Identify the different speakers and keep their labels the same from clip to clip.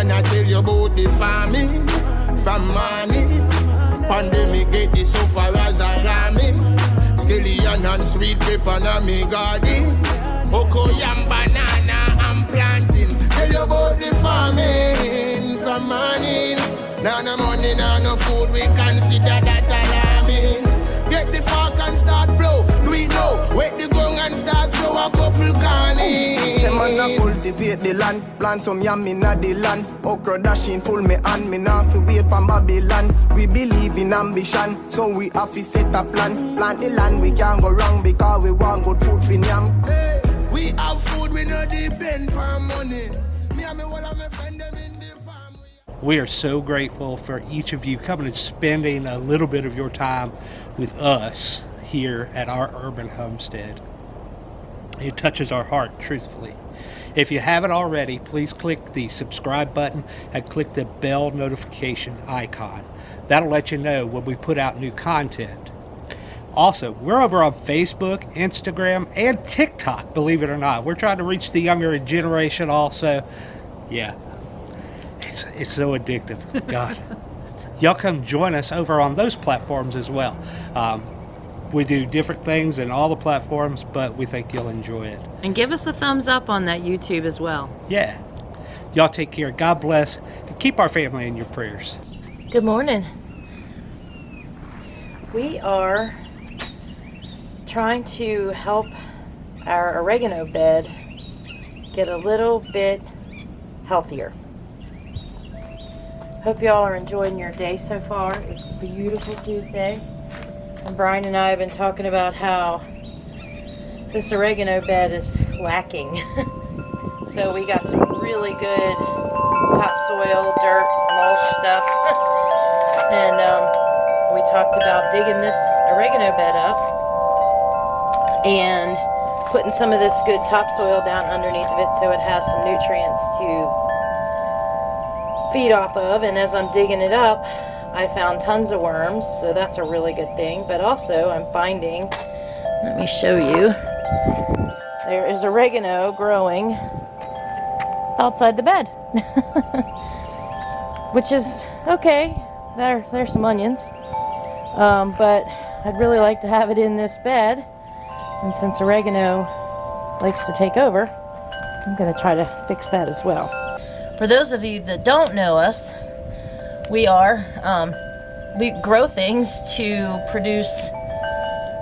Speaker 1: man, I tell you about the farming. From money, pandemic get this so far as alarming. Scallion and sweet pepper na me garden. Okoyam banana I'm planting. Tell you about the farming. From money, now no money, now no food, we consider that alarming. Get the fork and start blow, we know. Wait the gong and start blow a couple canning.
Speaker 2: Say man a cultivate the land, plant some yam inna the land. Okra dashing full me hand, me nah fi wait pon Babylon. We believe in ambition, so we have to set a plan. Plant the land, we can't go wrong because we want good food for yam.
Speaker 1: Hey, we have food, we no depend on money. Me and me one of my friend them in the farm.
Speaker 3: We are so grateful for each of you coming and spending a little bit of your time with us here at our urban homestead. It touches our heart, truthfully. If you haven't already, please click the subscribe button and click the bell notification icon. That'll let you know when we put out new content. Also, we're over on Facebook, Instagram, and TikTok, believe it or not. We're trying to reach the younger generation also. Yeah. It's so addictive. God. Y'all come join us over on those platforms as well. We do different things in all the platforms, but we think you'll enjoy it.
Speaker 4: And give us a thumbs up on that YouTube as well.
Speaker 3: Yeah. Y'all take care. God bless. And keep our family in your prayers.
Speaker 4: Good morning. We are trying to help our oregano bed get a little bit healthier. Hope y'all are enjoying your day so far. It's a beautiful Tuesday. And Brian and I have been talking about how this oregano bed is lacking. So we got some really good topsoil, dirt, mulch stuff. And we talked about digging this oregano bed up and putting some of this good topsoil down underneath of it so it has some nutrients to feed off of. And as I'm digging it up, I found tons of worms, so that's a really good thing. But also I'm finding, let me show you, there is oregano growing outside the bed. Which is okay. There's some onions, but I'd really like to have it in this bed, and since oregano likes to take over, I'm going to try to fix that as well. For those of you that don't know us, we grow things to produce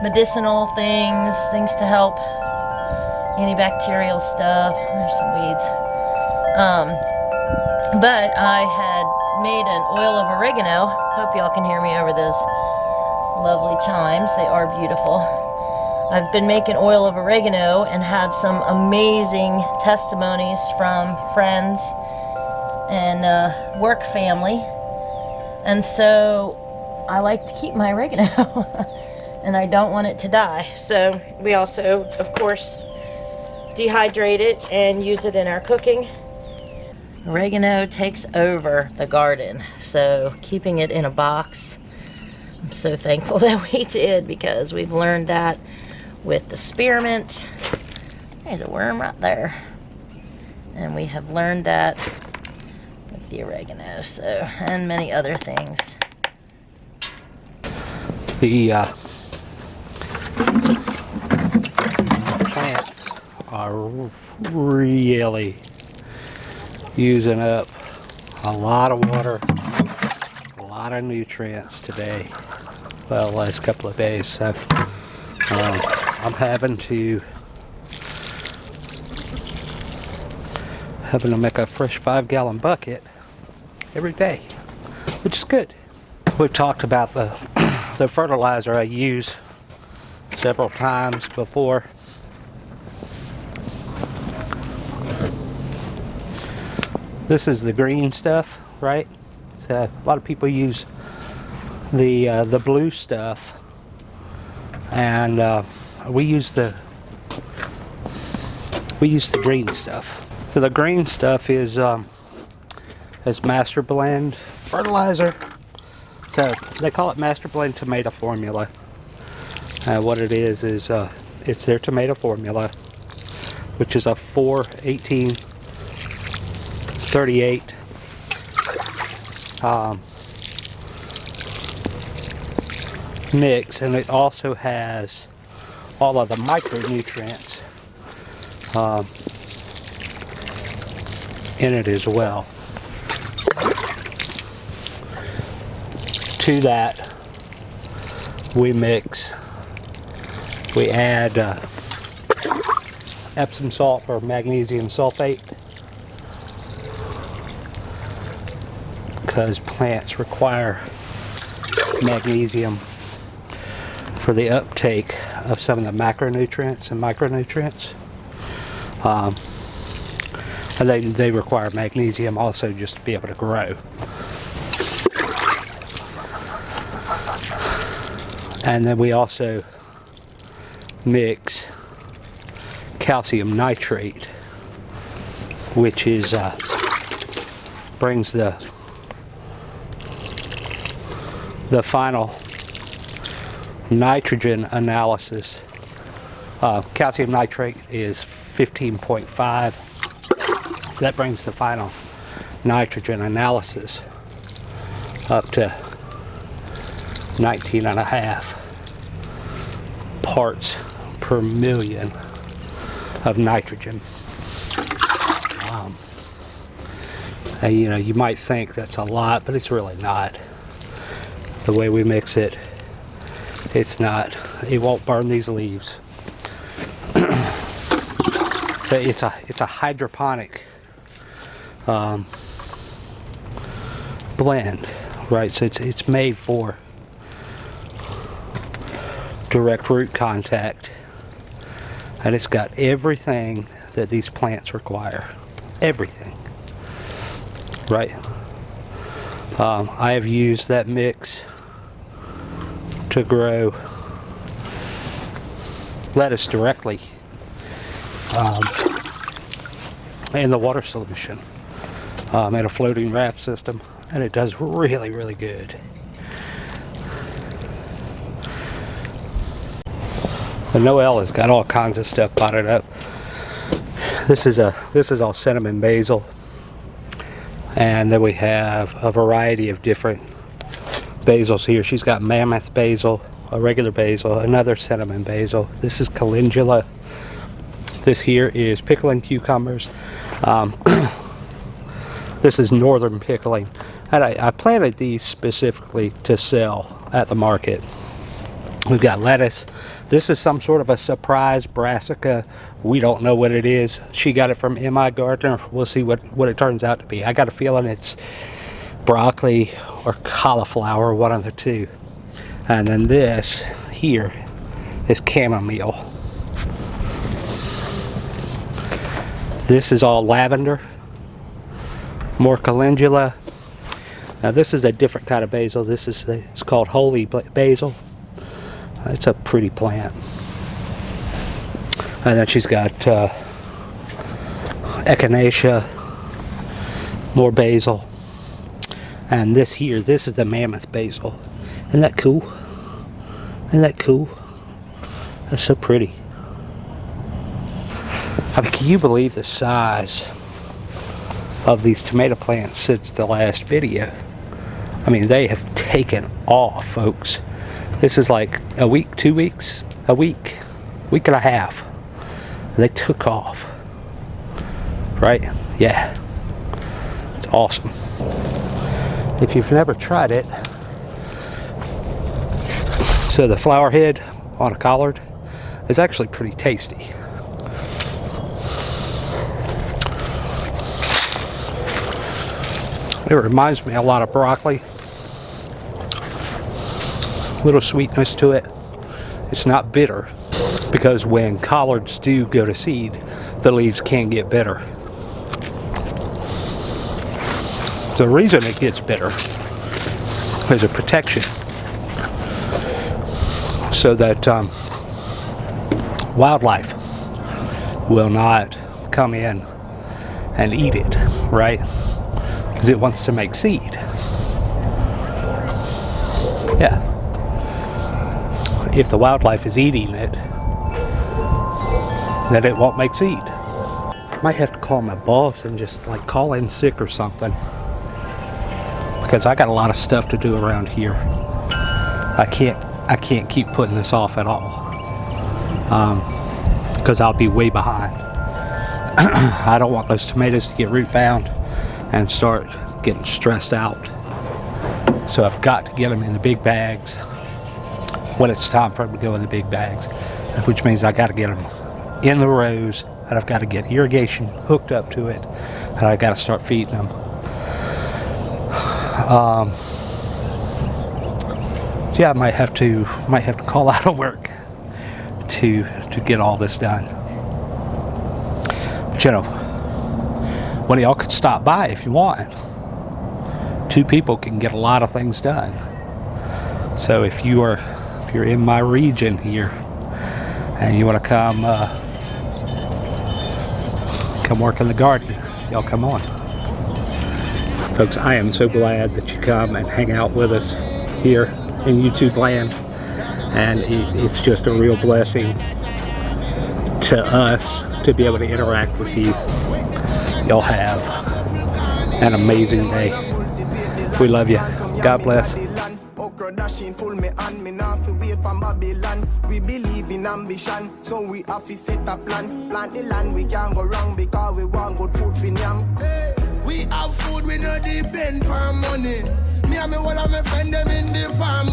Speaker 4: medicinal things to help antibacterial stuff. There's some weeds. But I had made an oil of oregano. Hope y'all can hear me over those lovely chimes. They are beautiful. I've been making oil of oregano and had some amazing testimonies from friends and work family. And so I like to keep my oregano and I don't want it to die. So we also, of course, dehydrate it and use it in our cooking. Oregano takes over the garden, so keeping it in a box, I'm so thankful that we did, because we've learned that with the spearmint. There's a worm right there. And we have learned that with the oregano, so, and many other things.
Speaker 3: The plants are really using up a lot of water, a lot of nutrients today. Well, the last couple of days. So I'm having to make a fresh 5-gallon bucket every day, which is good. We've talked about the fertilizer I use several times before. This is the green stuff, right? So a lot of people use the blue stuff, and we use the green stuff. So the green stuff is Master Blend fertilizer. So they call it Master Blend Tomato Formula. What it is it's their tomato formula, which is a 4-18-38 mix, and it also has all of the micronutrients in it as well. To that, we add Epsom salt or magnesium sulfate, because plants require magnesium for the uptake of some of the macronutrients and micronutrients. And they require magnesium also just to be able to grow. And then we also mix calcium nitrate, which is brings the final nitrogen analysis. Calcium nitrate is 15.5, so that brings the final nitrogen analysis up to 19.5 parts per million of nitrogen. And, you know, you might think that's a lot, but it's really not. The way we mix it, it's not. It won't burn these leaves. So it's a hydroponic blend, right? So it's made for direct root contact, and it's got everything that these plants require. Everything, right? I have used that mix to grow lettuce directly in the water solution in a floating raft system, and it does really, really good. So Noelle has got all kinds of stuff potted up. This is all cinnamon basil, and then we have a variety of different basils here. She's got mammoth basil, a regular basil, another cinnamon basil. This is calendula. This here is pickling cucumbers. This is northern pickling, and I planted these specifically to sell at the market. We've got lettuce. This is some sort of a surprise brassica. We don't know what it is. She got it from M.I. Gardner. We'll see what it turns out to be. I got a feeling it's broccoli or cauliflower, one of the two. And then this here is chamomile. This is all lavender. More calendula. Now this is a different kind of basil. It's called holy basil. It's a pretty plant. And then she's got echinacea, more basil. And this here, this is the mammoth basil. Isn't that cool? Isn't that cool? That's so pretty. I mean, can you believe the size of these tomato plants since the last video? I mean, they have taken off, folks. This is like a week, 2 weeks, a week and a half. They took off, right? Yeah, it's awesome. If you've never tried it, so the flower head on a collard is actually pretty tasty. It reminds me a lot of broccoli. Little sweetness to it. It's not bitter, because when collards do go to seed, the leaves can get bitter. The reason it gets bitter is a protection, so that wildlife will not come in and eat it, right? Because it wants to make seed. Yeah. If the wildlife is eating it, then it won't make seed. I might have to call my boss and just like call in sick or something. because I got a lot of stuff to do around here. I can't keep putting this off at all, because I'll be way behind. I don't want those tomatoes to get root bound and start getting stressed out. So I've got to get them in the big bags when it's time for them to go in the big bags, which means I got to get them in the rows, and I've got to get irrigation hooked up to it, and I got to start feeding them. Yeah, I might have to call out of work to get all this done. But you know, one of y'all could stop by if you want. 2 people can get a lot of things done. So if you're in my region here and you want to come work in the garden, y'all come on. Folks, I am so glad that you come and hang out with us here in YouTube land, and it's just a real blessing to us to be able to interact with you. Y'all have an amazing day. We love you. God bless.
Speaker 2: Full me and me now fi wait from Babylon. We believe in ambition, so we have to set a plan. Plant the land, we can't go wrong because we want good food for yam. We have food, we no depend on money. Me and me one of my friends them in the farm.